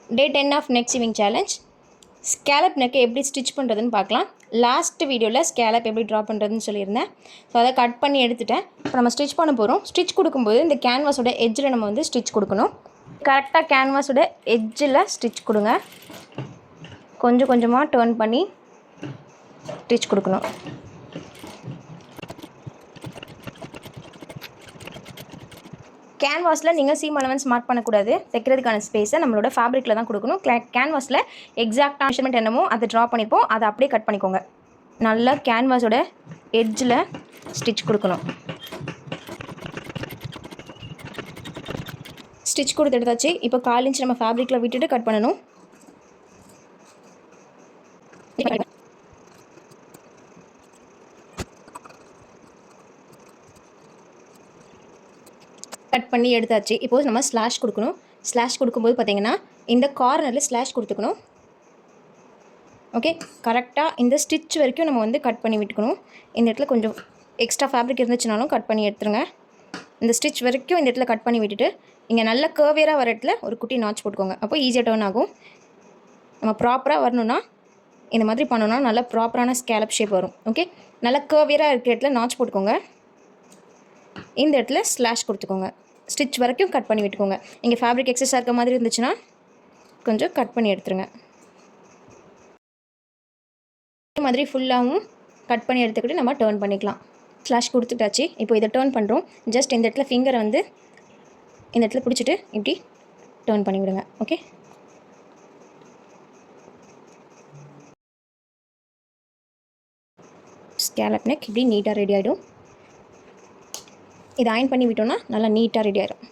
Day 10 of neck sewing challenge. Scallop neck எப்படி stitch பண்ணுறதுன்னு பார்க்கலாம். லாஸ்ட் வீடியோவில் ஸ்கேலப் எப்படி ட்ரா பண்ணுறதுன்னு சொல்லியிருந்தேன். ஸோ அதை கட் பண்ணி எடுத்துட்டேன். இப்போ நம்ம ஸ்டிச் பண்ண போகிறோம். ஸ்டிச் கொடுக்கும்போது இந்த கேன்வாஸோட எட்ஜில் நம்ம வந்து ஸ்டிச் கொடுக்கணும். கரெக்டாக கேன்வாஸோட எட்ஜில் ஸ்டிச் கொடுங்க. கொஞ்சம் கொஞ்சமாக டர்ன் பண்ணி ஸ்டிச் கொடுக்கணும். கேன்வாஸில் நீங்கள் சீம் அலவன்ஸ் மார்க் பண்ணக்கூடாது. தைக்கிறதுக்கான ஸ்பேஸை நம்மளோட ஃபேப்ரிக்கில் தான் கொடுக்கணும். கேன்வாஸில் எக்ஸாக்டாக மெஷர்மெண்ட் என்னமோ அதை ட்ரா பண்ணிப்போம். அதை அப்படியே கட் பண்ணிக்கோங்க. நல்லா கேன்வாஸோட எட்ஜில் ஸ்டிச் கொடுக்கணும். ஸ்டிச் கொடுத்து எடுத்தாச்சு. இப்போ 1/4 இன்ச் நம்ம ஃபேப்ரிக்கில் விட்டுட்டு கட் பண்ணணும். கட் பண்ணி எடுத்தாச்சு. இப்போது நம்ம ஸ்லாஷ் கொடுக்கணும். ஸ்லாஷ் கொடுக்கும்போது பார்த்திங்கன்னா இந்த கார்னரில் ஸ்லாஷ் கொடுத்துக்கணும். ஓகே, கரெக்டாக இந்த ஸ்டிச் வரைக்கும் நம்ம வந்து கட் பண்ணி விட்டுக்கணும். இந்த இடத்துல கொஞ்சம் எக்ஸ்ட்ரா ஃபேப்ரிக் இருந்துச்சுனாலும் கட் பண்ணி எடுத்துருங்க. இந்த ஸ்டிச் வரைக்கும் இந்த இடத்துல கட் பண்ணி விட்டுட்டு இங்கே நல்ல கர்வியராக வர இடத்துல ஒரு குட்டி நாச் போட்டுக்கோங்க. அப்போ ஈஸியாக டர்ன் ஆகும். நம்ம ப்ராப்பராக வரணும்னா இந்த மாதிரி பண்ணோன்னா நல்லா ப்ராப்பரான ஸ்கேலப் ஷேப் வரும். ஓகே, நல்லா கர்வியராக இருக்கிற இடத்துல நாச் போட்டுக்கோங்க. இந்த இடத்துல ஸ்லாஷ் கொடுத்துக்கோங்க. ஸ்டிச் வரைக்கும் கட் பண்ணி விட்டுக்கோங்க. இங்கே ஃபேப்ரிக் எக்ஸஸாக இருக்க மாதிரி இருந்துச்சுன்னா கொஞ்சம் கட் பண்ணி எடுத்துருங்க. இந்த மாதிரி ஃபுல்லாகவும் கட் பண்ணி எடுத்துக்கிட்டு நம்ம டர்ன் பண்ணிக்கலாம். ஸ்லாஷ் கொடுத்துட்டாச்சு. இப்போ இதை டர்ன் பண்ணுறோம். ஜஸ்ட் இந்த இடத்துல ஃபிங்கரை வந்து இந்த இடத்துல பிடிச்சிட்டு இப்படி டர்ன் பண்ணி விடுங்க. ஓகே, ஸ்கேலப் நெக் இப்படி நீட்டாக ரெடி ஆகிடும். இதை அயன் பண்ணி விட்டோம்னா நல்லா நீட்டாக ரெடி ஆகிடும்.